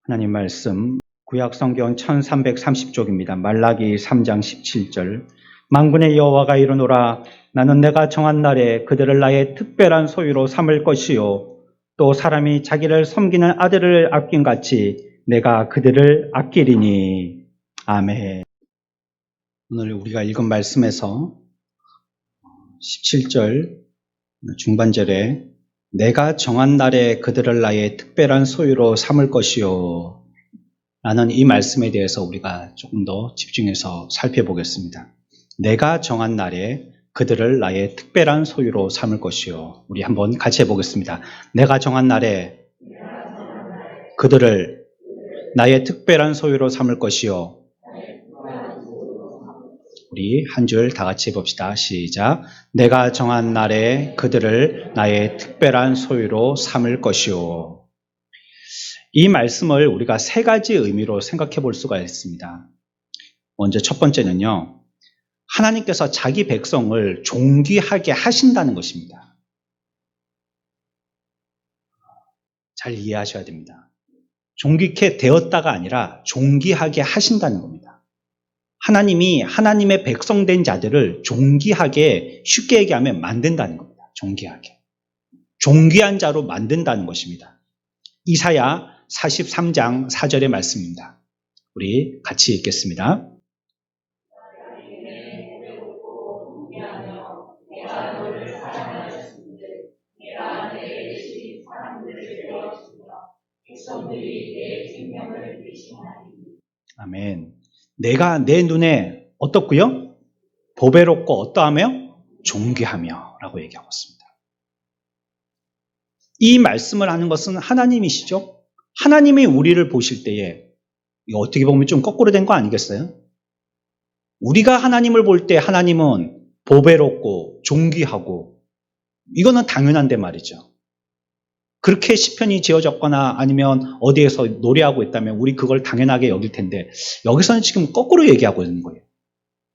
하나님 말씀 구약 성경 1330쪽입니다. 말라기 3장 17절. 만군의 여호와가 이르노라. 나는 내가 정한 날에 그들을 나의 특별한 소유로 삼을 것이요 또 사람이 자기를 섬기는 아들을 아낀 같이 내가 그들을 아끼리니. 아멘. 오늘 우리가 읽은 말씀에서 17절 중반절에 내가 정한 날에 그들을 나의 특별한 소유로 삼을 것이요 라는 이 말씀에 대해서 우리가 조금 더 집중해서 살펴보겠습니다. 내가 정한 날에 그들을 나의 특별한 소유로 삼을 것이요. 우리 한번 같이 해보겠습니다. 내가 정한 날에 그들을 나의 특별한 소유로 삼을 것이요. 우리 한 줄 다 같이 해봅시다. 시작. 내가 정한 날에 그들을 나의 특별한 소유로 삼을 것이요. 이 말씀을 우리가 세 가지 의미로 생각해 볼 수가 있습니다. 먼저 첫 번째는요, 하나님께서 자기 백성을 존귀하게 하신다는 것입니다. 잘 이해하셔야 됩니다. 존귀케 되었다가 아니라 존귀하게 하신다는 겁니다. 하나님이 하나님의 백성된 자들을 존귀하게, 쉽게 얘기하면 만든다는 겁니다. 존귀하게. 존귀한 자로 만든다는 것입니다. 이사야 43장 4절의 말씀입니다. 우리 같이 읽겠습니다. 아멘. 내가 내 눈에 어떻고요? 보배롭고 어떠하며? 존귀하며 라고 얘기하고 있습니다. 이 말씀을 하는 것은 하나님이시죠? 하나님이 우리를 보실 때에 이거 어떻게 보면 좀 거꾸로 된 거 아니겠어요? 우리가 하나님을 볼 때 하나님은 보배롭고 존귀하고 이거는 당연한데 말이죠. 그렇게 시편이 지어졌거나 아니면 어디에서 노래하고 있다면 우리 그걸 당연하게 여길 텐데 여기서는 지금 거꾸로 얘기하고 있는 거예요.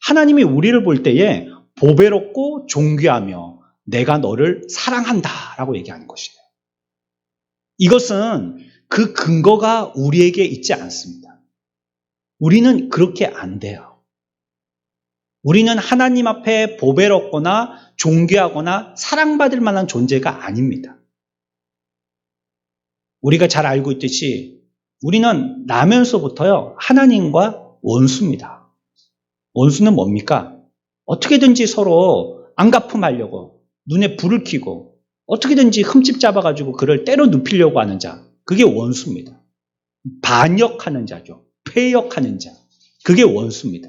하나님이 우리를 볼 때에 보배롭고 존귀하며 내가 너를 사랑한다 라고 얘기하는 것이에요. 이것은 그 근거가 우리에게 있지 않습니다. 우리는 그렇게 안 돼요. 우리는 하나님 앞에 보배롭거나 존귀하거나 사랑받을 만한 존재가 아닙니다. 우리가 잘 알고 있듯이 우리는 나면서부터요 하나님과 원수입니다. 원수는 뭡니까? 어떻게든지 서로 안갚음하려고 눈에 불을 켜고 어떻게든지 흠집 잡아가지고 그를 때려 눕히려고 하는 자, 그게 원수입니다. 반역하는 자죠. 패역하는 자, 그게 원수입니다.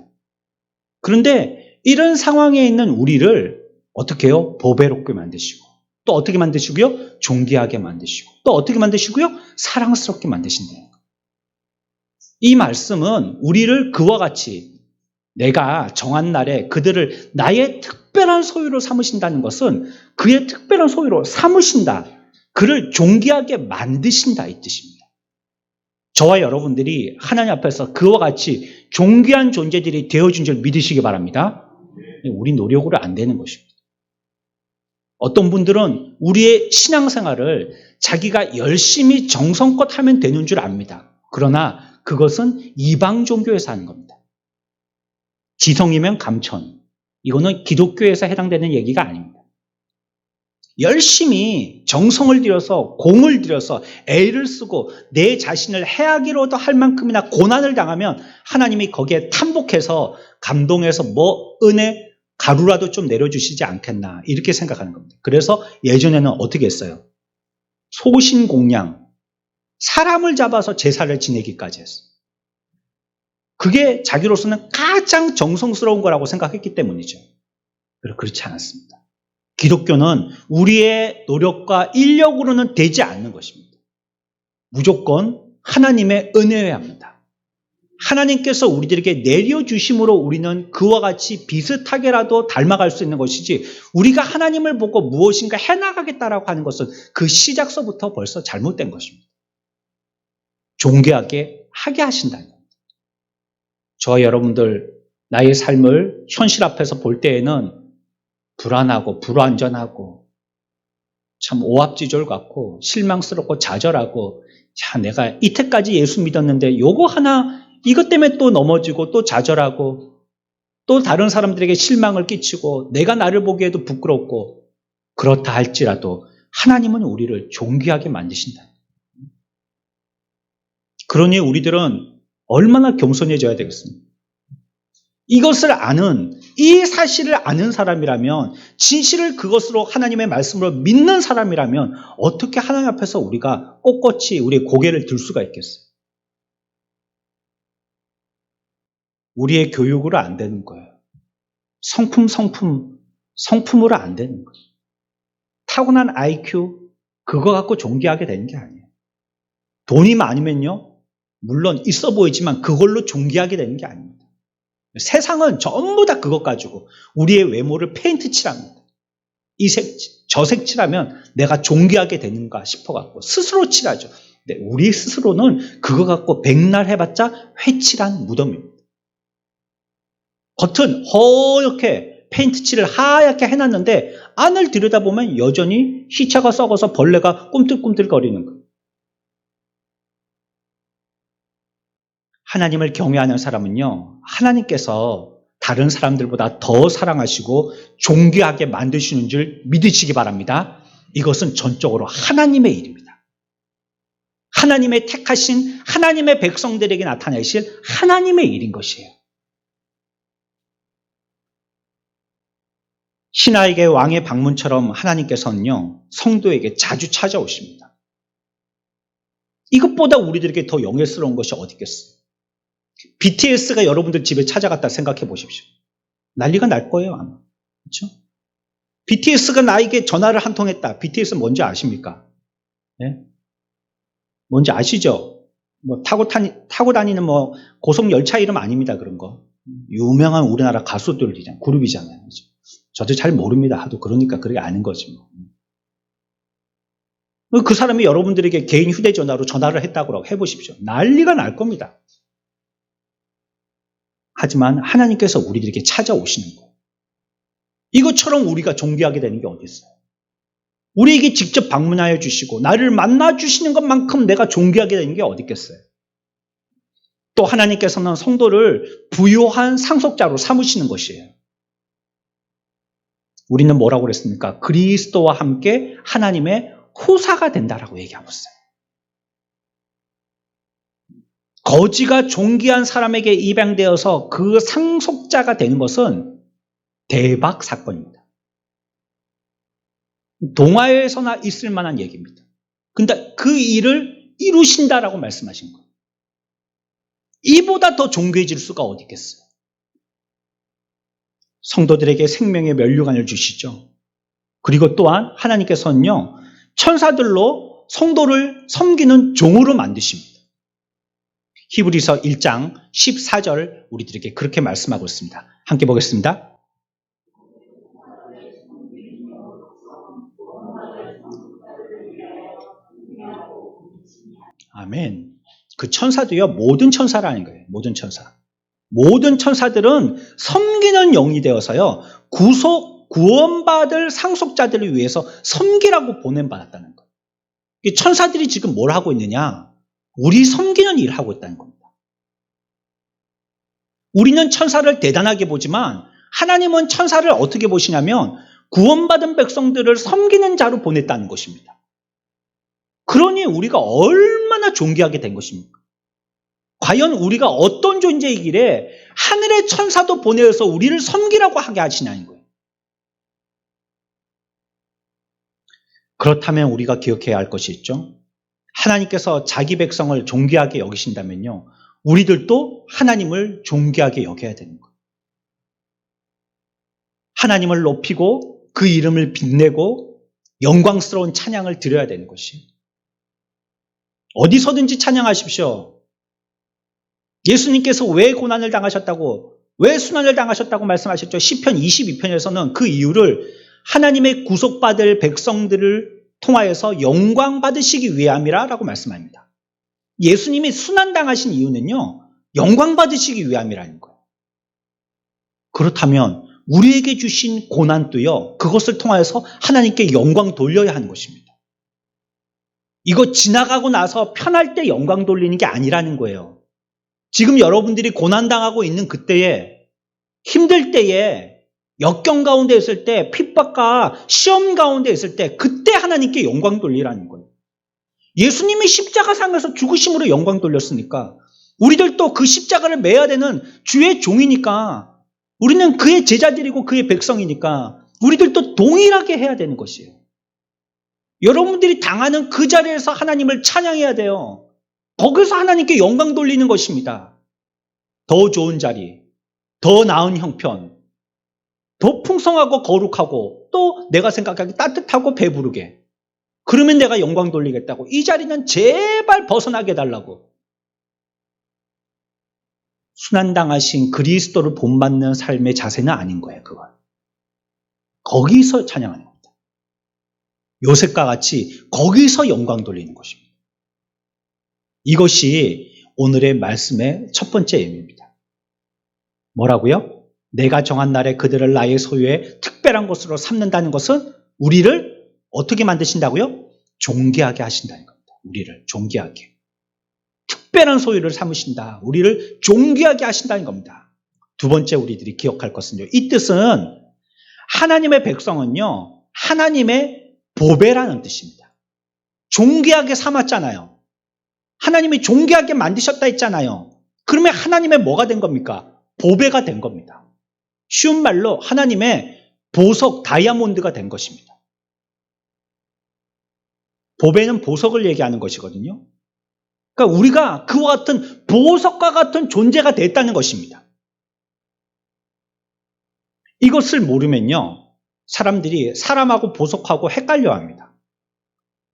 그런데 이런 상황에 있는 우리를 어떻게 해요? 보배롭게 만드시고 또 어떻게 만드시고요? 존귀하게 만드시고 또 어떻게 만드시고요? 사랑스럽게 만드신다는 거예요. 이 말씀은 우리를 그와 같이 내가 정한 날에 그들을 나의 특별한 소유로 삼으신다는 것은 그의 특별한 소유로 삼으신다. 그를 존귀하게 만드신다 이 뜻입니다. 저와 여러분들이 하나님 앞에서 그와 같이 존귀한 존재들이 되어준 줄 믿으시기 바랍니다. 우리 노력으로 안 되는 것입니다. 어떤 분들은 우리의 신앙생활을 자기가 열심히 정성껏 하면 되는 줄 압니다. 그러나 그것은 이방 종교에서 하는 겁니다. 지성이면 감천. 이거는 기독교에서 해당되는 얘기가 아닙니다. 열심히 정성을 들여서 공을 들여서 애를 쓰고 내 자신을 해하기로도 할 만큼이나 고난을 당하면 하나님이 거기에 탐복해서 감동해서 은혜 가루라도 좀 내려주시지 않겠나 이렇게 생각하는 겁니다. 그래서 예전에는 어떻게 했어요? 소신공양, 사람을 잡아서 제사를 지내기까지 했어요. 그게 자기로서는 가장 정성스러운 거라고 생각했기 때문이죠. 그렇지 않았습니다. 기독교는 우리의 노력과 인력으로는 되지 않는 것입니다. 무조건 하나님의 은혜여야 합니다. 하나님께서 우리들에게 내려주심으로 우리는 그와 같이 비슷하게라도 닮아갈 수 있는 것이지 우리가 하나님을 보고 무엇인가 해나가겠다라고 하는 것은 그 시작서부터 벌써 잘못된 것입니다. 존귀하게 하게 하신다는 겁니다. 저와 여러분들 나의 삶을 현실 앞에서 볼 때에는 불안하고 불완전하고 참 오합지졸 같고 실망스럽고 좌절하고 야, 내가 이때까지 예수 믿었는데 요거 하나 이것 때문에 또 넘어지고 또 좌절하고 또 다른 사람들에게 실망을 끼치고 내가 나를 보기에도 부끄럽고 그렇다 할지라도 하나님은 우리를 존귀하게 만드신다. 그러니 우리들은 얼마나 겸손해져야 되겠습니까? 이것을 아는, 이 사실을 아는 사람이라면, 진실을 그것으로 하나님의 말씀으로 믿는 사람이라면 어떻게 하나님 앞에서 우리가 꼿꼿이 우리의 고개를 들 수가 있겠어요? 우리의 교육으로 안 되는 거예요. 성품으로 안 되는 거예요. 타고난 IQ, 그거 갖고 존귀하게 되는 게 아니에요. 돈이 많으면요, 물론 있어 보이지만 그걸로 존귀하게 되는 게 아닙니다. 세상은 전부 다 그것 가지고 우리의 외모를 페인트 칠합니다. 이 색, 저 색 칠하면 내가 존귀하게 되는가 싶어갖고 스스로 칠하죠. 근데 우리 스스로는 그거 갖고 백날 해봤자 회칠한 무덤입니다. 겉은 허옇게 페인트 칠을 하얗게 해놨는데 안을 들여다보면 여전히 희차가 썩어서 벌레가 꿈틀꿈틀거리는 거예요. 하나님을 경외하는 사람은요, 하나님께서 다른 사람들보다 더 사랑하시고 존귀하게 만드시는 줄 믿으시기 바랍니다. 이것은 전적으로 하나님의 일입니다. 하나님의 택하신 하나님의 백성들에게 나타내실 하나님의 일인 것이에요. 신하에게 왕의 방문처럼 하나님께서는요, 성도에게 자주 찾아오십니다. 이것보다 우리들에게 더 영예스러운 것이 어디 있겠어요? BTS가 여러분들 집에 찾아갔다 생각해 보십시오. 난리가 날 거예요, 아마. 그렇죠? BTS가 나에게 전화를 한 통 했다. BTS 뭔지 아십니까? 네? 뭔지 아시죠? 뭐 타고 다니는 뭐 고속 열차 이름 아닙니다, 그런 거. 유명한 우리나라 가수들이잖아요. 그룹이잖아요. 그렇죠? 저도 잘 모릅니다. 하도 그러니까 그렇게 아는 거지 뭐. 그 사람이 여러분들에게 개인 휴대전화로 전화를 했다고 해보십시오. 난리가 날 겁니다. 하지만 하나님께서 우리들에게 찾아오시는 거예요. 이것처럼 우리가 존귀하게 되는 게 어디 있어요? 우리에게 직접 방문하여 주시고 나를 만나 주시는 것만큼 내가 존귀하게 되는 게 어디 있겠어요? 또 하나님께서는 성도를 부요한 상속자로 삼으시는 것이에요. 우리는 뭐라고 그랬습니까? 그리스도와 함께 하나님의 후사가 된다라고 얘기하고 있어요. 거지가 존귀한 사람에게 입양되어서 그 상속자가 되는 것은 대박 사건입니다. 동화에서나 있을 만한 얘기입니다. 근데 그 일을 이루신다라고 말씀하신 거예요. 이보다 더 존귀해질 수가 어디 있겠어요? 성도들에게 생명의 면류관을 주시죠. 그리고 또한 하나님께서는요, 천사들로 성도를 섬기는 종으로 만드십니다. 히브리서 1장 14절 우리들에게 그렇게 말씀하고 있습니다. 함께 보겠습니다. 아멘. 그 천사도요, 모든 천사라는 거예요. 모든 천사. 모든 천사들은 섬기는 영이 되어서요, 구원받을 상속자들을 위해서 섬기라고 보냄받았다는 거예요. 천사들이 지금 뭘 하고 있느냐? 우리 섬기는 일을 하고 있다는 겁니다. 우리는 천사를 대단하게 보지만 하나님은 천사를 어떻게 보시냐면 구원받은 백성들을 섬기는 자로 보냈다는 것입니다. 그러니 우리가 얼마나 존귀하게 된 것입니까? 과연 우리가 어떤 존재이길래 하늘의 천사도 보내어서 우리를 섬기라고 하게 하시냐는 거예요. 그렇다면 우리가 기억해야 할 것이 있죠. 하나님께서 자기 백성을 존귀하게 여기신다면요, 우리들도 하나님을 존귀하게 여겨야 되는 거예요. 하나님을 높이고 그 이름을 빛내고 영광스러운 찬양을 드려야 되는 것이에요. 어디서든지 찬양하십시오. 예수님께서 왜 고난을 당하셨다고, 왜 순환을 당하셨다고 말씀하셨죠? 시편 22편에서는 그 이유를 하나님의 구속받을 백성들을 통하여서 영광 받으시기 위함이라고 말씀합니다. 예수님이 순환당하신 이유는요, 영광 받으시기 위함이라는 거예요. 그렇다면 우리에게 주신 고난도요, 그것을 통하여서 하나님께 영광 돌려야 하는 것입니다. 이거 지나가고 나서 편할 때 영광 돌리는 게 아니라는 거예요. 지금 여러분들이 고난당하고 있는 그때에, 힘들 때에, 역경 가운데 있을 때, 핍박과 시험 가운데 있을 때, 그때 하나님께 영광 돌리라는 거예요. 예수님이 십자가상에서 죽으심으로 영광 돌렸으니까 우리들도 그 십자가를 매야 되는 주의 종이니까, 우리는 그의 제자들이고 그의 백성이니까 우리들도 동일하게 해야 되는 것이에요. 여러분들이 당하는 그 자리에서 하나님을 찬양해야 돼요. 거기서 하나님께 영광 돌리는 것입니다. 더 좋은 자리, 더 나은 형편, 더 풍성하고 거룩하고, 또 내가 생각하기 따뜻하고 배부르게, 그러면 내가 영광 돌리겠다고. 이 자리는 제발 벗어나게 해달라고. 순환당하신 그리스도를 본받는 삶의 자세는 아닌 거예요. 그건 거기서 찬양하는 겁니다. 요셉과 같이 거기서 영광 돌리는 것입니다. 이것이 오늘의 말씀의 첫 번째 의미입니다. 뭐라고요? 내가 정한 날에 그들을 나의 소유의 특별한 것으로 삼는다는 것은 우리를 어떻게 만드신다고요? 존귀하게 하신다는 겁니다. 우리를 존귀하게. 특별한 소유를 삼으신다. 우리를 존귀하게 하신다는 겁니다. 두 번째 우리들이 기억할 것은요. 이 뜻은 하나님의 백성은요, 하나님의 보배라는 뜻입니다. 존귀하게 삼았잖아요. 하나님이 존귀하게 만드셨다 했잖아요. 그러면 하나님의 뭐가 된 겁니까? 보배가 된 겁니다. 쉬운 말로 하나님의 보석, 다이아몬드가 된 것입니다. 보배는 보석을 얘기하는 것이거든요. 그러니까 우리가 그와 같은 보석과 같은 존재가 됐다는 것입니다. 이것을 모르면요, 사람들이 사람하고 보석하고 헷갈려 합니다.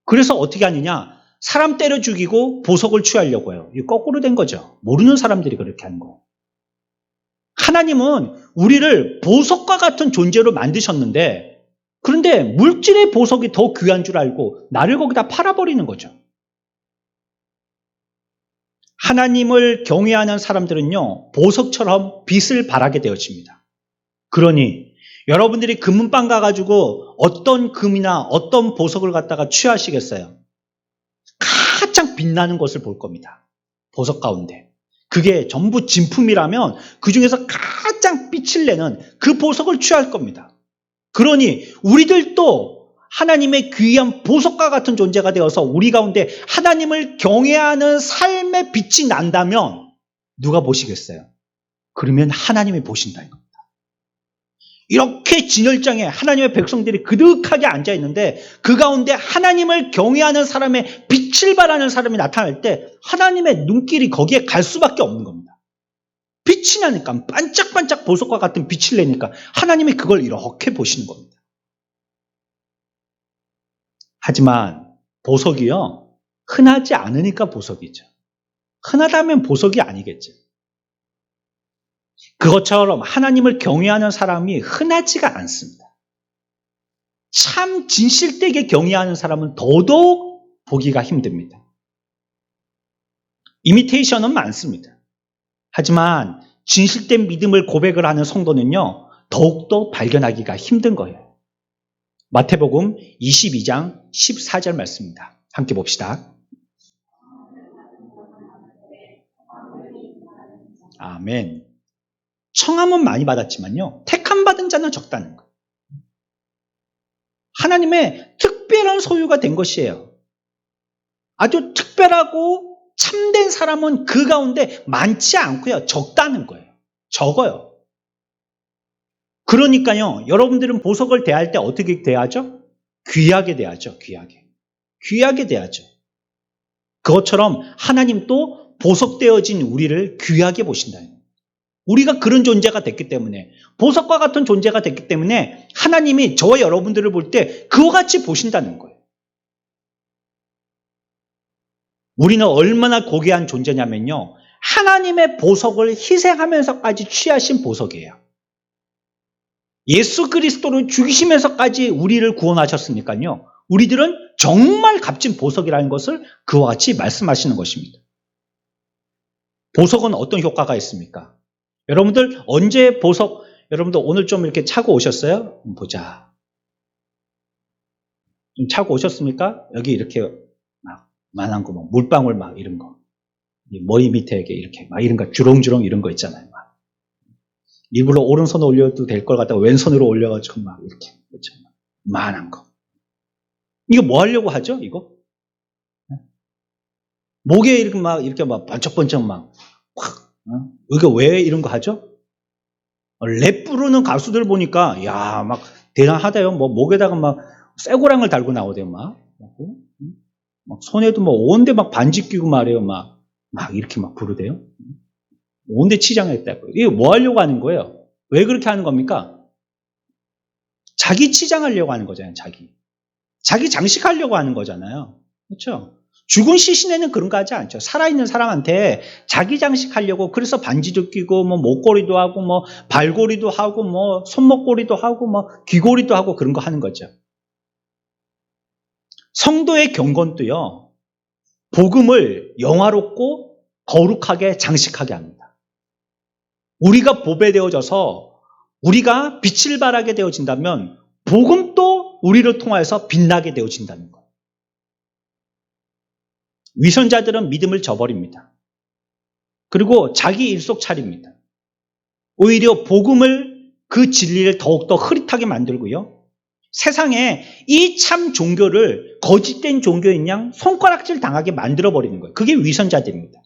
그래서 어떻게 하느냐? 사람 때려 죽이고 보석을 취하려고 해요. 이거 거꾸로 된 거죠. 모르는 사람들이 그렇게 하는 거예요. 하나님은 우리를 보석과 같은 존재로 만드셨는데, 그런데 물질의 보석이 더 귀한 줄 알고 나를 거기다 팔아버리는 거죠. 하나님을 경외하는 사람들은요, 보석처럼 빛을 발하게 되어집니다. 그러니 여러분들이 금은방 가가지고 어떤 금이나 어떤 보석을 갖다가 취하시겠어요? 가장 빛나는 것을 볼 겁니다. 보석 가운데. 그게 전부 진품이라면 그 중에서 가장 빛을 내는 그 보석을 취할 겁니다. 그러니 우리들도 하나님의 귀한 보석과 같은 존재가 되어서 우리 가운데 하나님을 경외하는 삶의 빛이 난다면 누가 보시겠어요? 그러면 하나님이 보신다는 겁니다. 이렇게 진열장에 하나님의 백성들이 그득하게 앉아있는데 그 가운데 하나님을 경외하는 사람의 빛을 발하는 사람이 나타날 때 하나님의 눈길이 거기에 갈 수밖에 없는 겁니다. 빛이 나니까, 반짝반짝 보석과 같은 빛을 내니까 하나님이 그걸 이렇게 보시는 겁니다. 하지만 보석이요, 흔하지 않으니까 보석이죠. 흔하다면 보석이 아니겠죠. 그것처럼 하나님을 경외하는 사람이 흔하지가 않습니다. 참 진실되게 경외하는 사람은 더더욱 보기가 힘듭니다. 이미테이션은 많습니다. 하지만 진실된 믿음을 고백을 하는 성도는요, 더욱더 발견하기가 힘든 거예요. 마태복음 22장 14절 말씀입니다. 함께 봅시다. 아멘. 청함은 많이 받았지만요, 택함 받은 자는 적다는 것. 하나님의 특별한 소유가 된 것이에요. 아주 특별하고 참된 사람은 그 가운데 많지 않고요, 적다는 거예요. 적어요. 그러니까요, 여러분들은 보석을 대할 때 어떻게 대하죠? 귀하게 대하죠. 귀하게 대하죠. 그것처럼 하나님도 보석되어진 우리를 귀하게 보신다는 거예요. 우리가 그런 존재가 됐기 때문에, 보석과 같은 존재가 됐기 때문에 하나님이 저와 여러분들을 볼 때 그와 같이 보신다는 거예요. 우리는 얼마나 고귀한 존재냐면요, 하나님의 보석을 희생하면서까지 취하신 보석이에요. 예수 그리스도를 죽이시면서까지 우리를 구원하셨으니까요, 우리들은 정말 값진 보석이라는 것을 그와 같이 말씀하시는 것입니다. 보석은 어떤 효과가 있습니까? 여러분들 언제 보석, 여러분들 오늘 좀 이렇게 차고 오셨어요? 보자. 좀 차고 오셨습니까? 여기 이렇게 막 만한 거, 뭐 물방울 막 이런 거. 머리 밑에 이렇게 막 이런 거 주렁주렁 이런 거 있잖아요. 막. 일부러 오른손 올려도 될 걸 갖다가 왼손으로 올려가지고 막 이렇게. 그렇죠. 만한 거. 이거 뭐 하려고 하죠, 이거? 목에 이렇게 막 번쩍번쩍 막, 확, 이거 왜 이런 거 하죠? 랩 부르는 가수들 보니까, 야, 막 대단하대요. 뭐 목에다가 막 쇠고랑을 달고 나오대요, 막. 막 손에도 뭐 온데 막 반지 끼고 말해요, 막 이렇게 막 부르대요. 온데 치장했다고. 이게 뭐 하려고 하는 거예요? 왜 그렇게 하는 겁니까? 자기 치장하려고 하는 거잖아요, 자기 장식하려고 하는 거잖아요. 그렇죠? 죽은 시신에는 그런 거 하지 않죠. 살아있는 사람한테 자기 장식하려고 그래서 반지도 끼고 뭐 목걸이도 하고 뭐 발걸이도 하고 뭐 손목걸이도 하고 뭐 귀걸이도 하고 그런 거 하는 거죠. 성도의 경건도요. 복음을 영화롭고 거룩하게 장식하게 합니다. 우리가 보배 되어져서 우리가 빛을 발하게 되어진다면 복음도 우리를 통하여서 빛나게 되어진다는 거예요. 위선자들은 믿음을 저버립니다. 그리고 자기 일속 차립니다. 오히려 복음을 그 진리를 더욱더 흐릿하게 만들고요. 세상에 이 참 종교를 거짓된 종교인 양 손가락질 당하게 만들어버리는 거예요. 그게 위선자들입니다.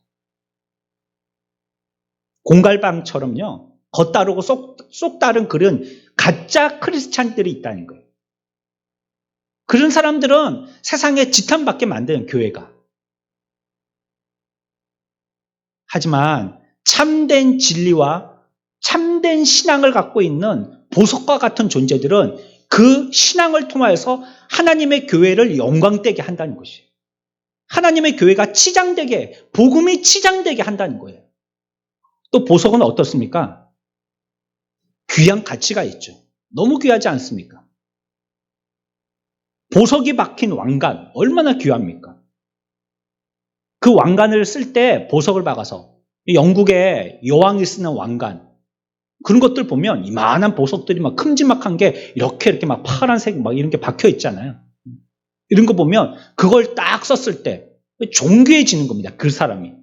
공갈방처럼요. 겉다르고 쏙 다른 그런 가짜 크리스찬들이 있다는 거예요. 그런 사람들은 세상에 지탄받게 만드는 교회가. 하지만 참된 진리와 참된 신앙을 갖고 있는 보석과 같은 존재들은 그 신앙을 통하여서 하나님의 교회를 영광되게 한다는 것이에요. 하나님의 교회가 치장되게, 복음이 치장되게 한다는 거예요. 또 보석은 어떻습니까? 귀한 가치가 있죠. 너무 귀하지 않습니까? 보석이 박힌 왕관, 얼마나 귀합니까? 그 왕관을 쓸 때 보석을 박아서 영국의 여왕이 쓰는 왕관 그런 것들 보면 이만한 보석들이 막 큼지막한 게 이렇게 막 파란색 막 이런 게 박혀 있잖아요. 이런 거 보면 그걸 딱 썼을 때 존귀해지는 겁니다. 그 사람이.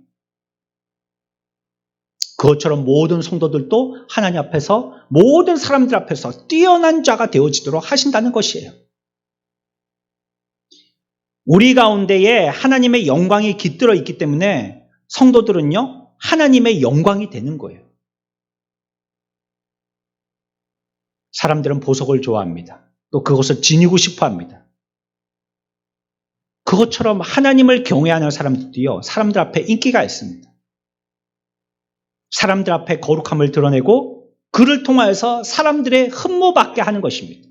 그것처럼 모든 성도들도 하나님 앞에서 모든 사람들 앞에서 뛰어난 자가 되어지도록 하신다는 것이에요. 우리 가운데에 하나님의 영광이 깃들어 있기 때문에 성도들은요, 하나님의 영광이 되는 거예요. 사람들은 보석을 좋아합니다. 또 그것을 지니고 싶어 합니다. 그것처럼 하나님을 경외하는 사람들도요, 사람들 앞에 인기가 있습니다. 사람들 앞에 거룩함을 드러내고 그를 통하여서 사람들의 흠모받게 하는 것입니다.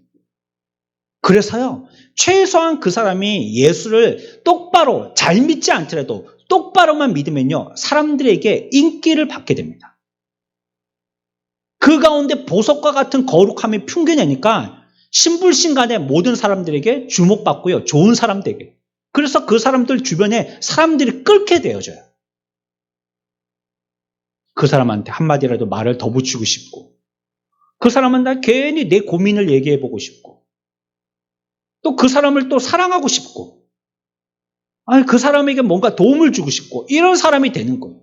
그래서요, 최소한 그 사람이 예수를 똑바로 잘 믿지 않더라도 똑바로만 믿으면요, 사람들에게 인기를 받게 됩니다. 그 가운데 보석과 같은 거룩함이 풍겨내니까 신불신간의 모든 사람들에게 주목받고요, 좋은 사람들에게. 그래서 그 사람들 주변에 사람들이 끓게 되어져요. 그 사람한테 한마디라도 말을 더 붙이고 싶고, 그 사람은 나 괜히 내 고민을 얘기해보고 싶고, 또 그 사람을 또 사랑하고 싶고, 아니 그 사람에게 뭔가 도움을 주고 싶고, 이런 사람이 되는 거예요.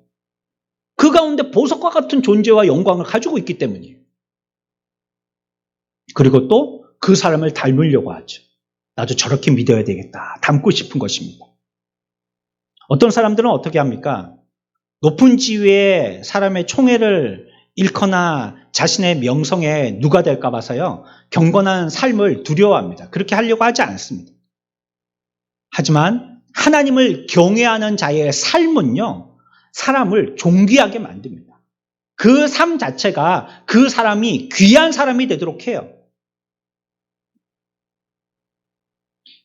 그 가운데 보석과 같은 존재와 영광을 가지고 있기 때문이에요. 그리고 또 그 사람을 닮으려고 하죠. 나도 저렇게 믿어야 되겠다. 닮고 싶은 것입니다. 어떤 사람들은 어떻게 합니까? 높은 지위의 사람의 총애를 잃거나 자신의 명성에 누가 될까 봐서요, 경건한 삶을 두려워합니다. 그렇게 하려고 하지 않습니다. 하지만 하나님을 경외하는 자의 삶은요, 사람을 존귀하게 만듭니다. 그 삶 자체가 그 사람이 귀한 사람이 되도록 해요.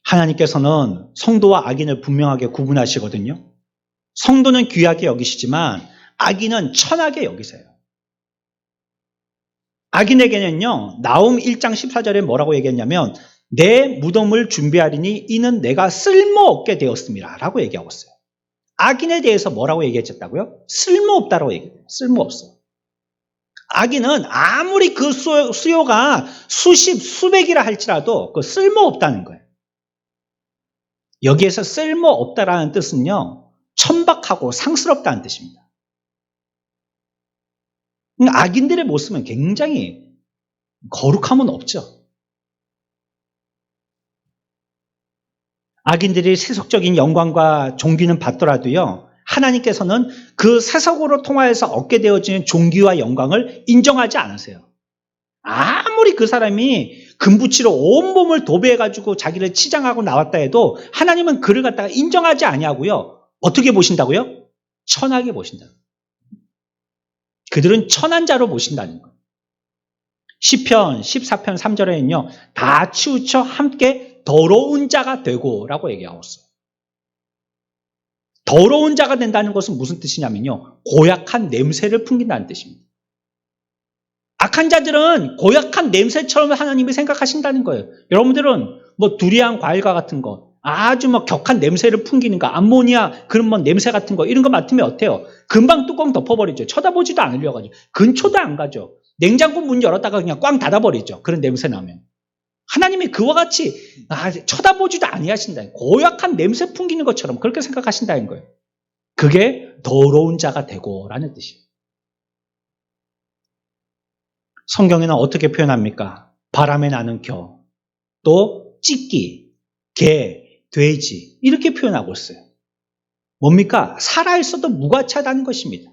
하나님께서는 성도와 악인을 분명하게 구분하시거든요. 성도는 귀하게 여기시지만 악인은 천하게 여기세요. 악인에게는요, 나홈 1장 14절에 뭐라고 얘기했냐면 내 무덤을 준비하리니 이는 내가 쓸모없게 되었습니다 라고 얘기하고 있어요. 악인에 대해서 뭐라고 얘기했다고요? 쓸모없다라고 얘기해요. 쓸모없어. 악인은 아무리 그 수요가 수십, 수백이라 할지라도 그 쓸모없다는 거예요. 여기에서 쓸모없다라는 뜻은요, 천박하고 상스럽다는 뜻입니다. 악인들의 모습은 굉장히 거룩함은 없죠. 악인들이 세속적인 영광과 존귀는 받더라도요, 하나님께서는 그 세속으로 통하여서 얻게 되어지는 존귀와 영광을 인정하지 않으세요. 아무리 그 사람이 금붙이로 온몸을 도배해가지고 자기를 치장하고 나왔다 해도 하나님은 그를 갖다가 인정하지 아니하고요. 어떻게 보신다고요? 천하게 보신다. 그들은 천한 자로 보신다는 거예요. 시편 14편 3절에는요. 다 치우쳐 함께 더러운 자가 되고 라고 얘기하고 있어요. 더러운 자가 된다는 것은 무슨 뜻이냐면요. 고약한 냄새를 풍긴다는 뜻입니다. 악한 자들은 고약한 냄새처럼 하나님이 생각하신다는 거예요. 여러분들은 뭐 두리안 과일과 같은 거, 아주 뭐 격한 냄새를 풍기는 거, 암모니아 그런 뭐 냄새 같은 거 이런 거 맡으면 어때요? 금방 뚜껑 덮어버리죠. 쳐다보지도 않으려고 하죠. 근처도 안 가죠. 냉장고 문 열었다가 그냥 꽝 닫아버리죠. 그런 냄새 나면. 하나님이 그와 같이 쳐다보지도 아니하신다. 고약한 냄새 풍기는 것처럼 그렇게 생각하신다는 거예요. 그게 더러운 자가 되고라는 뜻이에요. 성경에는 어떻게 표현합니까? 바람에 나는 겨, 또 찢기, 개, 돼지 이렇게 표현하고 있어요. 뭡니까? 살아있어도 무가치하다는 것입니다.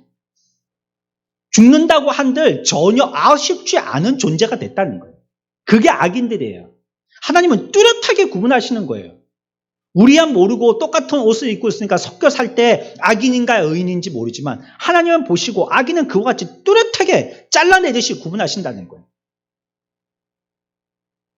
죽는다고 한들 전혀 아쉽지 않은 존재가 됐다는 거예요. 그게 악인들이에요. 하나님은 뚜렷하게 구분하시는 거예요. 우리야 모르고 똑같은 옷을 입고 있으니까 섞여 살 때 악인인가 의인인지 모르지만 하나님은 보시고 악인은 그와 같이 뚜렷하게 잘라내듯이 구분하신다는 거예요.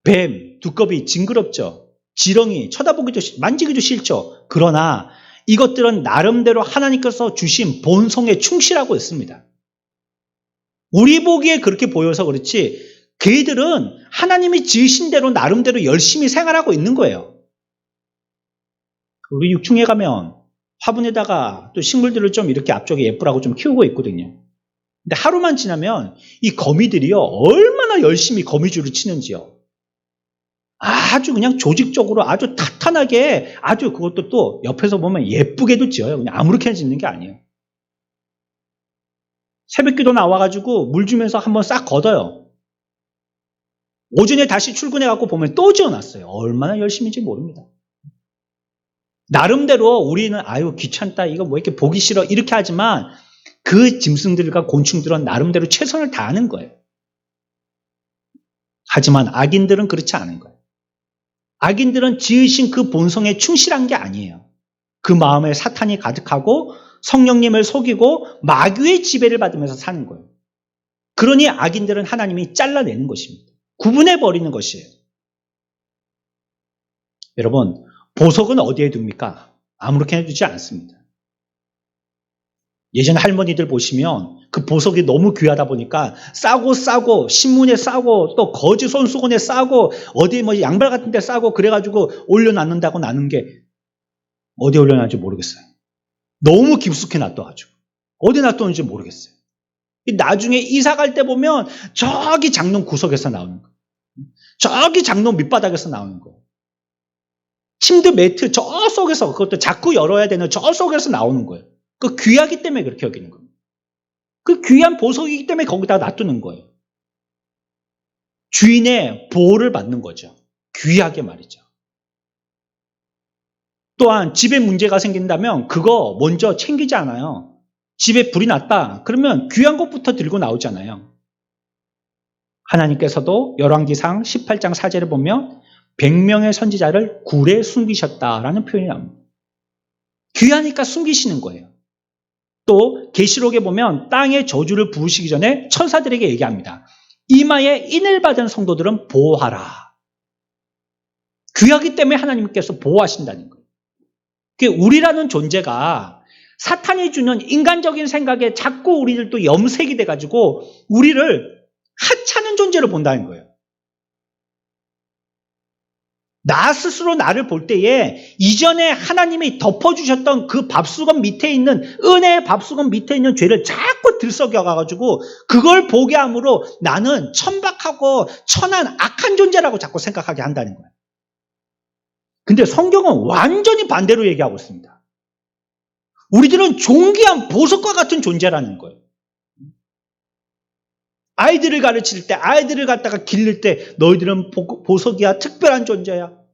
뱀, 두꺼비 징그럽죠. 지렁이 쳐다보기도 만지기도 싫죠. 그러나 이것들은 나름대로 하나님께서 주신 본성에 충실하고 있습니다. 우리 보기에 그렇게 보여서 그렇지 그들은 하나님이 지으신 대로 나름대로 열심히 생활하고 있는 거예요. 우리 육충에 가면 화분에다가 또 식물들을 좀 이렇게 앞쪽에 예쁘라고 좀 키우고 있거든요. 근데 하루만 지나면 이 거미들이요, 얼마나 열심히 거미줄을 치는지요. 아주 그냥 조직적으로 아주 탄탄하게 아주 그것도 또 옆에서 보면 예쁘게도 지어요. 그냥 아무렇게나 짓는 게 아니에요. 새벽기도 나와가지고 물 주면서 한번 싹 걷어요. 오전에 다시 출근해갖고 보면 또 지어놨어요. 얼마나 열심인지 모릅니다. 나름대로 우리는 아유 귀찮다 이거 뭐 이렇게 보기 싫어 이렇게 하지만 그 짐승들과 곤충들은 나름대로 최선을 다하는 거예요. 하지만 악인들은 그렇지 않은 거예요. 악인들은 지으신 그 본성에 충실한 게 아니에요. 그 마음에 사탄이 가득하고 성령님을 속이고 마귀의 지배를 받으면서 사는 거예요. 그러니 악인들은 하나님이 잘라내는 것입니다. 구분해버리는 것이에요. 여러분 보석은 어디에 둡니까? 아무렇게나 두지 않습니다. 예전 할머니들 보시면 그 보석이 너무 귀하다 보니까 싸고 신문에 싸고 또 거지 손수건에 싸고 어디 뭐 양발 같은 데 싸고 그래가지고 올려놨는다고 나는 게 어디 올려놨는지 모르겠어요. 너무 깊숙이 놔둬가지고 어디 놔뒀는지 모르겠어요. 나중에 이사 갈 때 보면 저기 장롱 구석에서 나오는 거예요. 저기 장롱 밑바닥에서 나오는 거예요. 침대 매트 저 속에서 그것도 자꾸 열어야 되는 저 속에서 나오는 거예요. 그 귀하기 때문에 그렇게 여기는 거예요. 그 귀한 보석이기 때문에 거기다 놔두는 거예요. 주인의 보호를 받는 거죠. 귀하게 말이죠. 또한 집에 문제가 생긴다면 그거 먼저 챙기지 않아요. 집에 불이 났다. 그러면 귀한 것부터 들고 나오잖아요. 하나님께서도 열왕기상 18장 4절에 보면 100명의 선지자를 굴에 숨기셨다라는 표현이 나옵니다. 귀하니까 숨기시는 거예요. 또 계시록에 보면 땅에 저주를 부으시기 전에 천사들에게 얘기합니다. 이마에 인을 받은 성도들은 보호하라. 귀하기 때문에 하나님께서 보호하신다는 거예요. 우리라는 존재가 사탄이 주는 인간적인 생각에 자꾸 우리들도 염색이 돼가지고 우리를 하찮은 존재로 본다는 거예요. 나 스스로 나를 볼 때에 이전에 하나님이 덮어주셨던 그 밥수건 밑에 있는 은혜의 밥수건 밑에 있는 죄를 자꾸 들썩여가지고 그걸 보게 함으로 나는 천박하고 천한 악한 존재라고 자꾸 생각하게 한다는 거예요. 근데 성경은 완전히 반대로 얘기하고 있습니다. 우리들은 존귀한 보석과 같은 존재라는 거예요. 아이들을 가르칠 때, 아이들을 갖다가 기를 때 너희들은 보석이야, 특별한 존재야.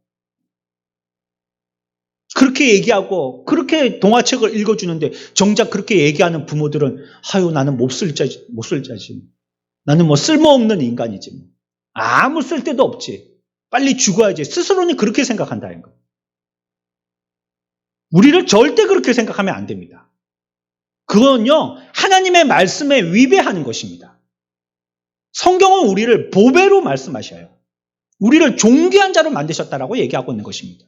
그렇게 얘기하고 그렇게 동화책을 읽어주는데 정작 그렇게 얘기하는 부모들은 아유 나는 못 쓸 자지. 나는 뭐 쓸모없는 인간이지. 뭐. 아무 쓸데도 없지. 빨리 죽어야지. 스스로는 그렇게 생각한다는 거예요. 우리를 절대 그렇게 생각하면 안 됩니다. 그건요 하나님의 말씀에 위배하는 것입니다. 성경은 우리를 보배로 말씀하셔요. 우리를 존귀한 자로 만드셨다라고 얘기하고 있는 것입니다.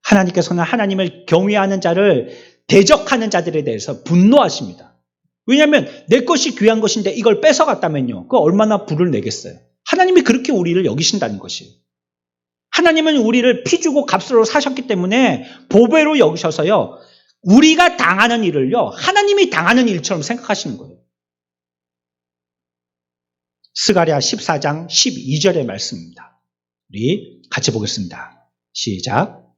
하나님께서는 하나님을 경외하는 자를 대적하는 자들에 대해서 분노하십니다. 왜냐하면 내 것이 귀한 것인데 이걸 뺏어갔다면요. 그 얼마나 불을 내겠어요. 하나님이 그렇게 우리를 여기신다는 것이에요. 하나님은 우리를 피 주고 값으로 사셨기 때문에 보배로 여기셔서요. 우리가 당하는 일을요. 하나님이 당하는 일처럼 생각하시는 거예요. 스가랴 14장 12절의 말씀입니다. 우리 같이 보겠습니다. 시작.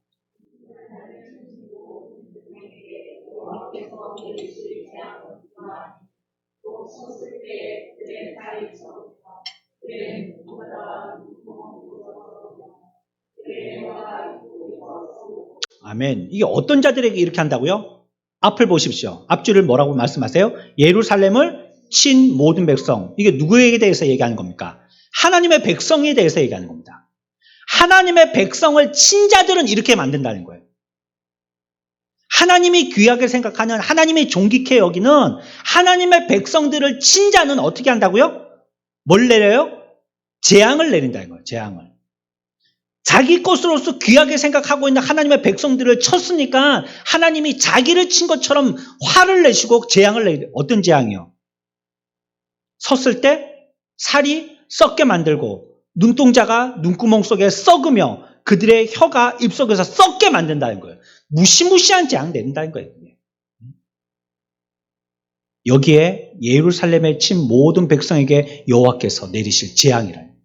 아멘. 이게 어떤 자들에게 이렇게 한다고요? 앞을 보십시오. 앞줄을 뭐라고 말씀하세요? 예루살렘을 친 모든 백성. 이게 누구에게 대해서 얘기하는 겁니까? 하나님의 백성에 대해서 얘기하는 겁니다. 하나님의 백성을 친 자들은 이렇게 만든다는 거예요. 하나님이 귀하게 생각하는 하나님이 존귀케 여기는 하나님의 백성들을 친 자는 어떻게 한다고요? 뭘 내려요? 재앙을 내린다는 거예요. 재앙을. 자기 것으로서 귀하게 생각하고 있는 하나님의 백성들을 쳤으니까 하나님이 자기를 친 것처럼 화를 내시고 재앙을 내려. 어떤 재앙이요? 섰을 때 살이 썩게 만들고 눈동자가 눈구멍 속에 썩으며 그들의 혀가 입속에서 썩게 만든다는 거예요. 무시무시한 재앙 내린다는 거예요. 여기에 예루살렘에 친 모든 백성에게 여호와께서 내리실 재앙이라는 거예요.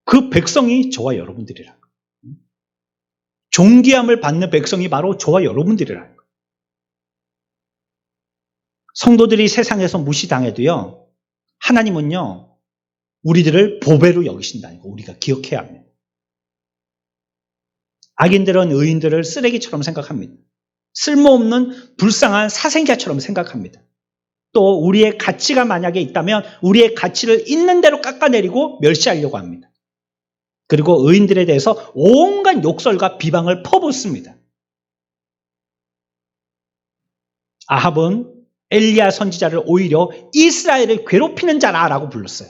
그 백성이 저와 여러분들이라는 거예요. 존귀함을 받는 백성이 바로 저와 여러분들이라는 거예요. 성도들이 세상에서 무시당해도요. 하나님은요. 우리들을 보배로 여기신다는 거 우리가 기억해야 합니다. 악인들은 의인들을 쓰레기처럼 생각합니다. 쓸모없는 불쌍한 사생자처럼 생각합니다. 또 우리의 가치가 만약에 있다면 우리의 가치를 있는 대로 깎아내리고 멸시하려고 합니다. 그리고 의인들에 대해서 온갖 욕설과 비방을 퍼붓습니다. 아합은 엘리야 선지자를 오히려 이스라엘을 괴롭히는 자라라고 불렀어요.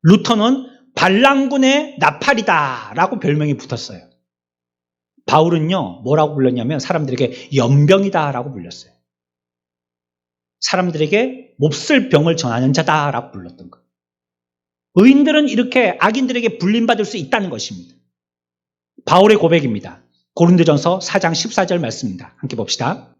루터는 발랑군의 나팔이다라고 별명이 붙었어요. 바울은요 뭐라고 불렀냐면 사람들에게 연병이다라고 불렸어요. 사람들에게 몹쓸 병을 전하는 자다라고 불렀던 거예요. 의인들은 이렇게 악인들에게 불림받을 수 있다는 것입니다. 바울의 고백입니다. 고린도전서 4장 14절 말씀입니다. 함께 봅시다.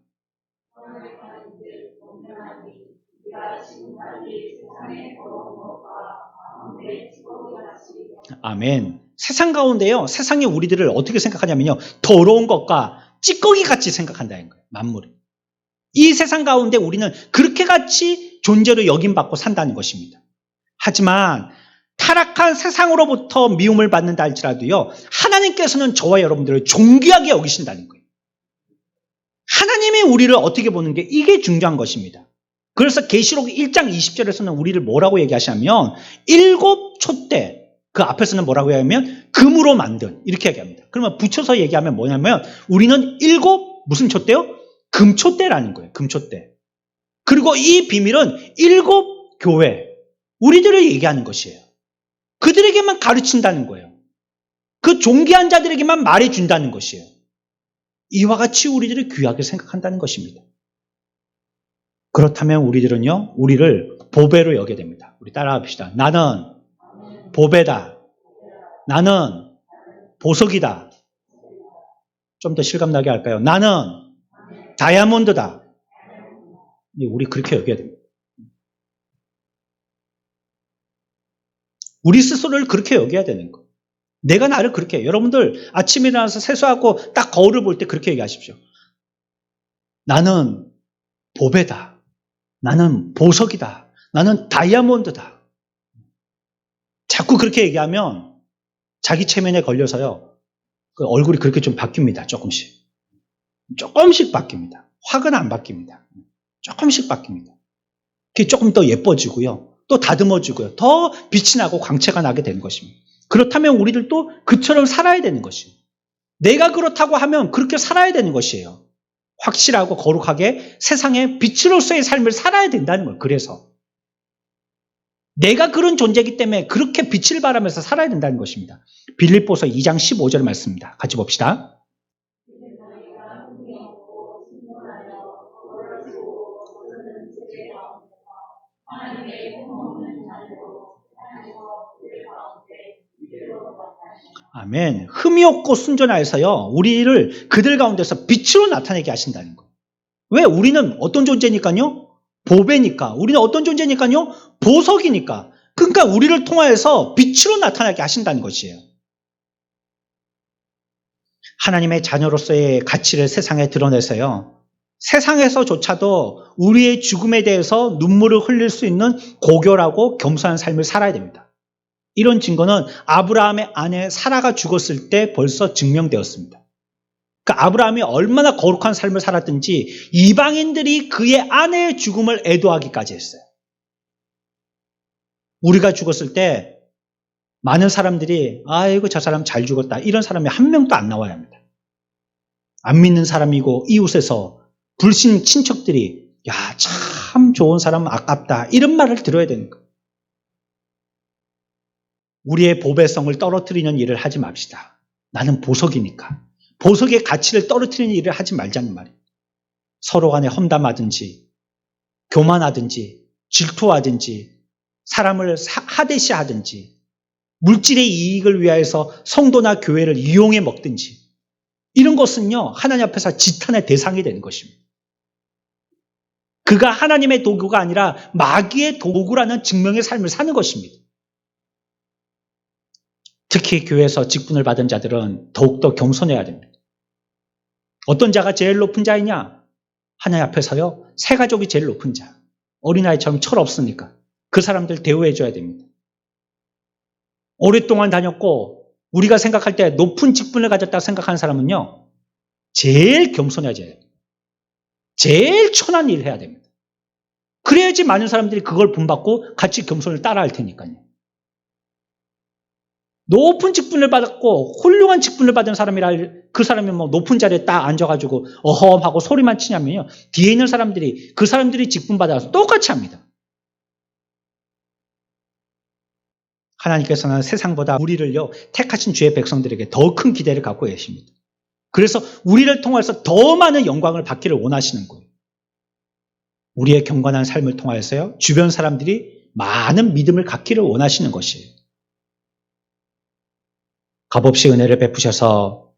아멘. 세상 가운데요. 세상이 우리들을 어떻게 생각하냐면요. 더러운 것과 찌꺼기 같이 생각한다는 거예요. 만물을. 이 세상 가운데 우리는 그렇게 같이 존재로 여김받고 산다는 것입니다. 하지만 타락한 세상으로부터 미움을 받는다 할지라도요. 하나님께서는 저와 여러분들을 존귀하게 여기신다는 거예요. 하나님이 우리를 어떻게 보는 게 이게 중요한 것입니다. 그래서 계시록 1장 20절에서는 우리를 뭐라고 얘기하시냐면 7 촛대 그 앞에서는 뭐라고 얘기하면 금으로 만든 이렇게 얘기합니다. 그러면 붙여서 얘기하면 뭐냐면 우리는 7 무슨 촛대요? 금촛대라는 거예요. 금촛대. 그리고 이 비밀은 7 교회 우리들을 얘기하는 것이에요. 그들에게만 가르친다는 거예요. 그 존귀한 자들에게만 말해준다는 것이에요. 이와 같이 우리들을 귀하게 생각한다는 것입니다. 그렇다면 우리들은요, 우리를 보배로 여겨야 됩니다. 우리 따라합시다. 나는 보배다. 나는 보석이다. 좀 더 실감나게 할까요? 나는 다이아몬드다. 우리 그렇게 여겨야 됩니다. 우리 스스로를 그렇게 여겨야 되는 거예요. 내가 나를 그렇게 해요. 여러분들 아침에 일어나서 세수하고 딱 거울을 볼 때 그렇게 얘기하십시오. 나는 보배다. 나는 보석이다. 나는 다이아몬드다. 자꾸 그렇게 얘기하면 자기 체면에 걸려서요. 그 얼굴이 그렇게 좀 바뀝니다. 조금씩. 조금씩 바뀝니다. 확은 안 바뀝니다. 조금씩 바뀝니다. 그게 조금 더 예뻐지고요. 또 다듬어지고요. 더 빛이 나고 광채가 나게 되는 것입니다. 그렇다면 우리들도 그처럼 살아야 되는 것이에요. 내가 그렇다고 하면 그렇게 살아야 되는 것이에요. 확실하고 거룩하게 세상의 빛으로서의 삶을 살아야 된다는 거예요. 그래서 내가 그런 존재이기 때문에 그렇게 빛을 발하면서 살아야 된다는 것입니다. 빌립보서 2장 15절 말씀입니다. 같이 봅시다. 아멘. 흠이 없고 순전하여서요, 우리를 그들 가운데서 빛으로 나타내게 하신다는 거예요. 왜? 우리는 어떤 존재니까요? 보배니까. 우리는 어떤 존재니까요? 보석이니까. 그러니까 우리를 통하여서 빛으로 나타나게 하신다는 것이에요. 하나님의 자녀로서의 가치를 세상에 드러내서요, 세상에서조차도 우리의 죽음에 대해서 눈물을 흘릴 수 있는 고결하고 겸손한 삶을 살아야 됩니다. 이런 증거는 아브라함의 아내 사라가 죽었을 때 벌써 증명되었습니다. 그러니까 아브라함이 얼마나 거룩한 삶을 살았든지 이방인들이 그의 아내의 죽음을 애도하기까지 했어요. 우리가 죽었을 때 많은 사람들이 아이고 저 사람 잘 죽었다, 이런 사람이 한 명도 안 나와야 합니다. 안 믿는 사람이고 이웃에서 불신 친척들이 야, 참 좋은 사람 아깝다, 이런 말을 들어야 되는 거예요. 우리의 보배성을 떨어뜨리는 일을 하지 맙시다. 나는 보석이니까. 보석의 가치를 떨어뜨리는 일을 하지 말자는 말이에요. 서로 간에 험담하든지 교만하든지 질투하든지 사람을 하대시하든지 물질의 이익을 위하여서 성도나 교회를 이용해 먹든지, 이런 것은요, 하나님 앞에서 지탄의 대상이 되는 것입니다. 그가 하나님의 도구가 아니라 마귀의 도구라는 증명의 삶을 사는 것입니다. 특히 교회에서 직분을 받은 자들은 더욱더 겸손해야 됩니다. 어떤 자가 제일 높은 자이냐? 하나님 앞에서요, 새 가족이 제일 높은 자. 어린아이처럼 철없으니까 그 사람들 대우해줘야 됩니다. 오랫동안 다녔고 우리가 생각할 때 높은 직분을 가졌다고 생각하는 사람은요, 제일 겸손해야 돼요. 제일 천한 일을 해야 됩니다. 그래야지 많은 사람들이 그걸 본받고 같이 겸손을 따라할 테니까요. 높은 직분을 받았고 훌륭한 직분을 받은 사람이라 그 사람이 뭐 높은 자리에 딱 앉아가지고 어허하고 소리만 치냐면요, 뒤에 있는 사람들이 그 사람들이 직분 받아서 똑같이 합니다. 하나님께서는 세상보다 우리를요, 택하신 주의 백성들에게 더 큰 기대를 갖고 계십니다. 그래서 우리를 통해서 더 많은 영광을 받기를 원하시는 거예요. 우리의 경건한 삶을 통하여서요, 주변 사람들이 많은 믿음을 갖기를 원하시는 것이에요. 값없이 은혜를 베푸셔서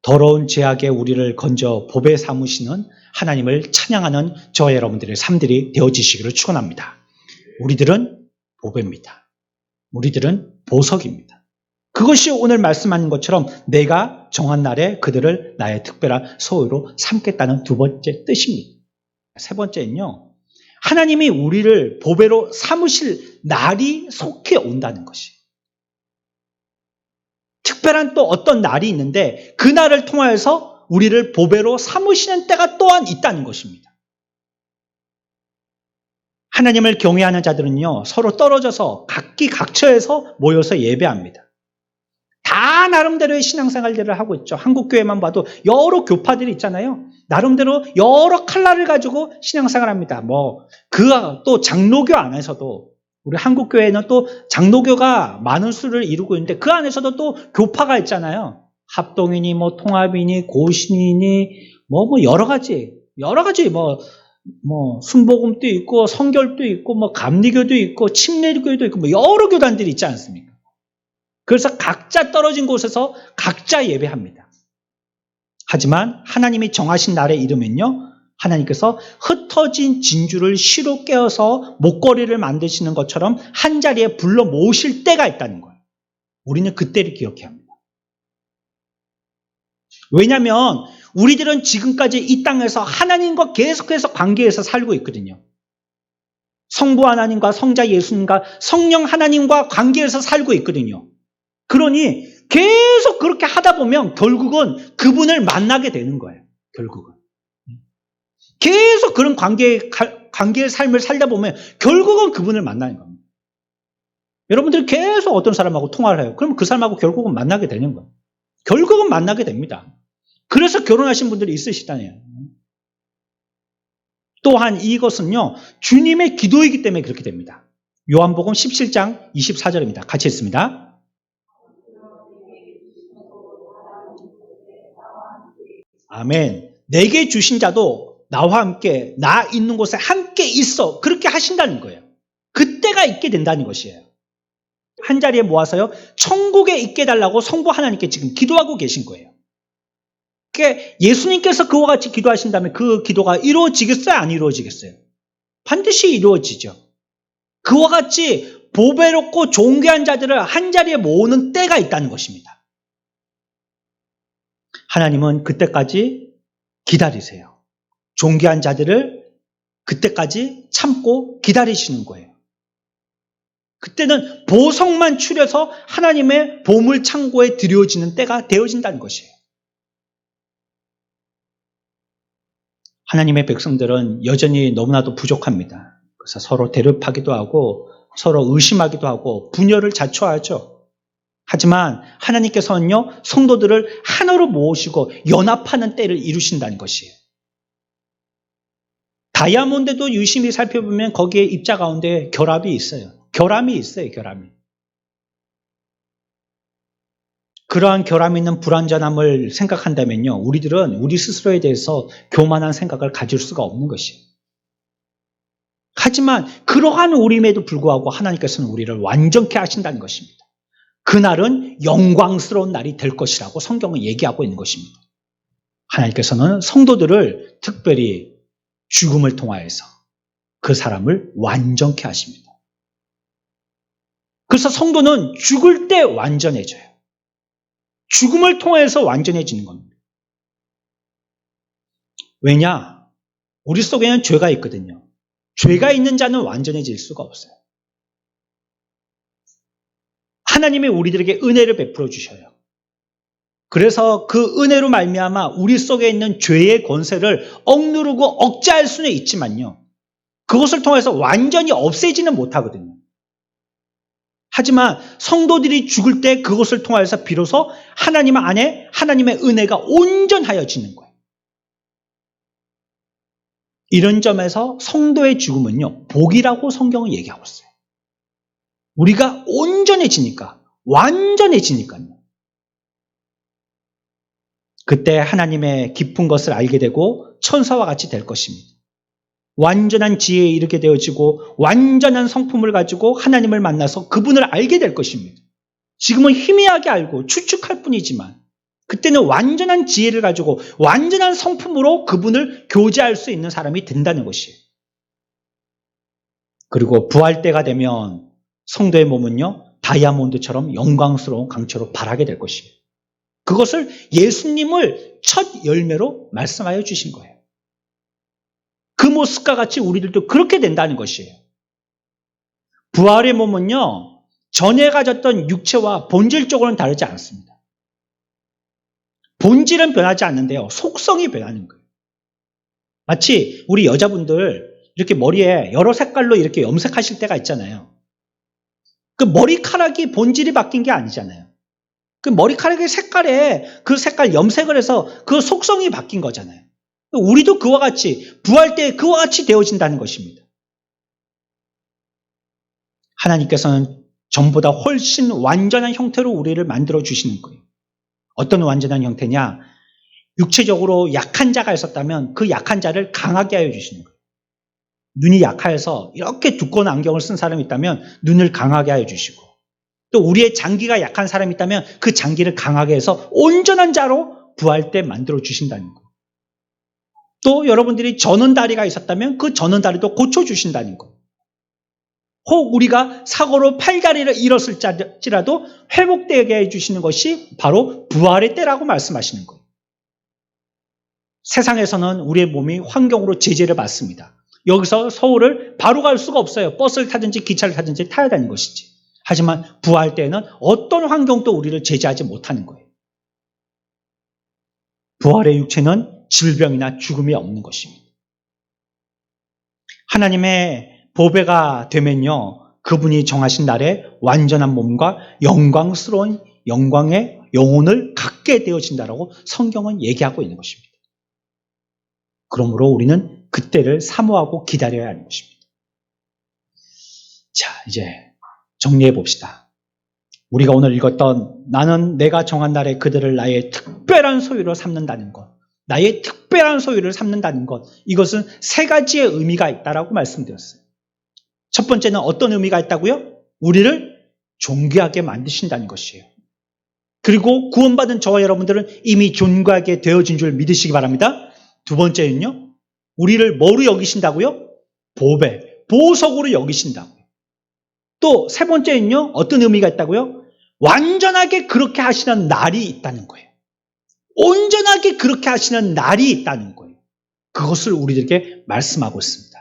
더러운 죄악에 우리를 건져 보배 삼으시는 하나님을 찬양하는 저와 여러분들의 삶들이 되어지시기를 축원합니다. 우리들은 보배입니다. 우리들은 보석입니다. 그것이 오늘 말씀하는 것처럼 내가 정한 날에 그들을 나의 특별한 소유로 삼겠다는 두 번째 뜻입니다. 세 번째는요, 하나님이 우리를 보배로 삼으실 날이 속히 온다는 것이에요. 특별한 또 어떤 날이 있는데 그 날을 통하여서 우리를 보배로 삼으시는 때가 또한 있다는 것입니다. 하나님을 경외하는 자들은요, 서로 떨어져서 각기 각처에서 모여서 예배합니다. 다 나름대로의 신앙생활들을 하고 있죠. 한국교회만 봐도 여러 교파들이 있잖아요. 나름대로 여러 칼라를 가지고 신앙생활합니다. 또 장로교 안에서도, 우리 한국교회는 또 장로교가 많은 수를 이루고 있는데 그 안에서도 또 교파가 있잖아요. 합동이니 통합이니 고신이니 여러 가지 순복음도 있고 성결도 있고 감리교도 있고 침례교도 있고 여러 교단들이 있지 않습니까? 그래서 각자 떨어진 곳에서 각자 예배합니다. 하지만 하나님이 정하신 날에 이르면요, 하나님께서 흩어진 진주를 시로 깨어서 목걸이를 만드시는 것처럼 한자리에 불러 모으실 때가 있다는 거예요. 우리는 그때를 기억해야 합니다. 왜냐하면 우리들은 지금까지 이 땅에서 하나님과 계속해서 관계에서 살고 있거든요. 성부 하나님과 성자 예수님과 성령 하나님과 관계에서 살고 있거든요. 그러니 계속 그렇게 하다 보면 결국은 그분을 만나게 되는 거예요. 결국은. 계속 그런 관계의 삶을 살다 보면 결국은 그분을 만나는 겁니다. 여러분들이 계속 어떤 사람하고 통화를 해요. 그럼 그 사람하고 결국은 만나게 되는 거예요. 결국은 만나게 됩니다. 그래서 결혼하신 분들이 있으시다네요. 또한 이것은요, 주님의 기도이기 때문에 그렇게 됩니다. 요한복음 17장 24절입니다. 같이 읽습니다. 아멘. 내게 주신 자도 나와 함께 나 있는 곳에 함께 있어. 그렇게 하신다는 거예요. 그때가 있게 된다는 것이에요. 한자리에 모아서요, 천국에 있게 해달라고 성부 하나님께 지금 기도하고 계신 거예요. 그러니까 예수님께서 그와 같이 기도하신다면 그 기도가 이루어지겠어요? 안 이루어지겠어요? 반드시 이루어지죠. 그와 같이 보배롭고 존귀한 자들을 한자리에 모으는 때가 있다는 것입니다. 하나님은 그때까지 기다리세요. 존귀한 자들을 그때까지 참고 기다리시는 거예요. 그때는 보석만 추려서 하나님의 보물 창고에 들여지는 때가 되어진다는 것이에요. 하나님의 백성들은 여전히 너무나도 부족합니다. 그래서 서로 대립하기도 하고 서로 의심하기도 하고 분열을 자초하죠. 하지만 하나님께서는요, 성도들을 하나로 모으시고 연합하는 때를 이루신다는 것이에요. 다이아몬드도 유심히 살펴보면 거기에 입자 가운데 결합이 있어요. 결함이 있어요. 결함이. 그러한 결함이 있는 불완전함을 생각한다면요, 우리들은 우리 스스로에 대해서 교만한 생각을 가질 수가 없는 것이에요. 하지만 그러한 우림에도 불구하고 하나님께서는 우리를 완전케 하신다는 것입니다. 그날은 영광스러운 날이 될 것이라고 성경은 얘기하고 있는 것입니다. 하나님께서는 성도들을 특별히 죽음을 통하여서 그 사람을 완전케 하십니다. 그래서 성도는 죽을 때 완전해져요. 죽음을 통해서 완전해지는 겁니다. 왜냐? 우리 속에는 죄가 있거든요. 죄가 있는 자는 완전해질 수가 없어요. 하나님이 우리들에게 은혜를 베풀어 주셔요. 그래서 그 은혜로 말미암아 우리 속에 있는 죄의 권세를 억누르고 억제할 수는 있지만요, 그것을 통해서 완전히 없애지는 못하거든요. 하지만 성도들이 죽을 때 그것을 통해서 비로소 하나님 안에 하나님의 은혜가 온전하여지는 거예요. 이런 점에서 성도의 죽음은요, 복이라고 성경은 얘기하고 있어요. 우리가 온전해지니까, 완전해지니까요. 그때 하나님의 깊은 것을 알게 되고 천사와 같이 될 것입니다. 완전한 지혜에 이르게 되어지고 완전한 성품을 가지고 하나님을 만나서 그분을 알게 될 것입니다. 지금은 희미하게 알고 추측할 뿐이지만 그때는 완전한 지혜를 가지고 완전한 성품으로 그분을 교제할 수 있는 사람이 된다는 것이에요. 그리고 부활 때가 되면 성도의 몸은요, 다이아몬드처럼 영광스러운 강처로 발하게 될 것이에요. 그것을 예수님을 첫 열매로 말씀하여 주신 거예요. 그 모습과 같이 우리들도 그렇게 된다는 것이에요. 부활의 몸은요, 전에 가졌던 육체와 본질적으로는 다르지 않습니다. 본질은 변하지 않는데요, 속성이 변하는 거예요. 마치 우리 여자분들 이렇게 머리에 여러 색깔로 이렇게 염색하실 때가 있잖아요. 그 머리카락이 본질이 바뀐 게 아니잖아요. 그 머리카락의 색깔에 그 색깔 염색을 해서 그 속성이 바뀐 거잖아요. 우리도 그와 같이 부활 때 그와 같이 되어진다는 것입니다. 하나님께서는 전보다 훨씬 완전한 형태로 우리를 만들어 주시는 거예요. 어떤 완전한 형태냐? 육체적으로 약한 자가 있었다면 그 약한 자를 강하게 하여 주시는 거예요. 눈이 약해서 이렇게 두꺼운 안경을 쓴 사람이 있다면 눈을 강하게 하여 주시고, 또 우리의 장기가 약한 사람이 있다면 그 장기를 강하게 해서 온전한 자로 부활 때 만들어 주신다는 거예요. 또 여러분들이 저는 다리가 있었다면 그 저는 다리도 고쳐주신다는 것. 혹 우리가 사고로 팔다리를 잃었을지라도 회복되게 해주시는 것이 바로 부활의 때라고 말씀하시는 거예요. 세상에서는 우리의 몸이 환경으로 제재를 받습니다. 여기서 서울을 바로 갈 수가 없어요. 버스를 타든지 기차를 타든지 타야 되는 것이지. 하지만 부활 때에는 어떤 환경도 우리를 제재하지 못하는 거예요. 부활의 육체는 질병이나 죽음이 없는 것입니다. 하나님의 보배가 되면요, 그분이 정하신 날에 완전한 몸과 영광스러운 영광의 영혼을 갖게 되어진다라고 성경은 얘기하고 있는 것입니다. 그러므로 우리는 그때를 사모하고 기다려야 하는 것입니다. 자, 이제 정리해 봅시다. 우리가 오늘 읽었던 나는 내가 정한 날에 그들을 나의 특별한 소유로 삼는다는 것, 나의 특별한 소유를 삼는다는 것, 이것은 세 가지의 의미가 있다라고 말씀드렸어요. 첫 번째는 어떤 의미가 있다고요? 우리를 존귀하게 만드신다는 것이에요. 그리고 구원받은 저와 여러분들은 이미 존귀하게 되어진 줄 믿으시기 바랍니다. 두 번째는요, 우리를 뭐로 여기신다고요? 보배, 보석으로 여기신다고요. 또 세 번째는요, 어떤 의미가 있다고요? 완전하게 그렇게 하시는 날이 있다는 거예요. 온전하게 그렇게 하시는 날이 있다는 거예요. 그것을 우리들에게 말씀하고 있습니다.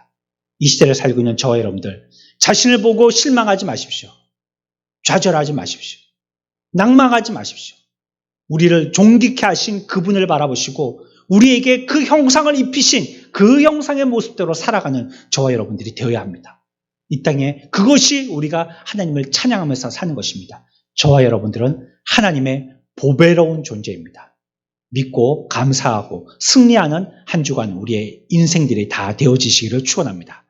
이 시대를 살고 있는 저와 여러분들, 자신을 보고 실망하지 마십시오. 좌절하지 마십시오. 낭망하지 마십시오. 우리를 존귀케 하신 그분을 바라보시고 우리에게 그 형상을 입히신 그 형상의 모습대로 살아가는 저와 여러분들이 되어야 합니다. 이 땅에 그것이 우리가 하나님을 찬양하면서 사는 것입니다. 저와 여러분들은 하나님의 보배로운 존재입니다. 믿고 감사하고 승리하는 한 주간 우리의 인생들이 다 되어지시기를 축원합니다.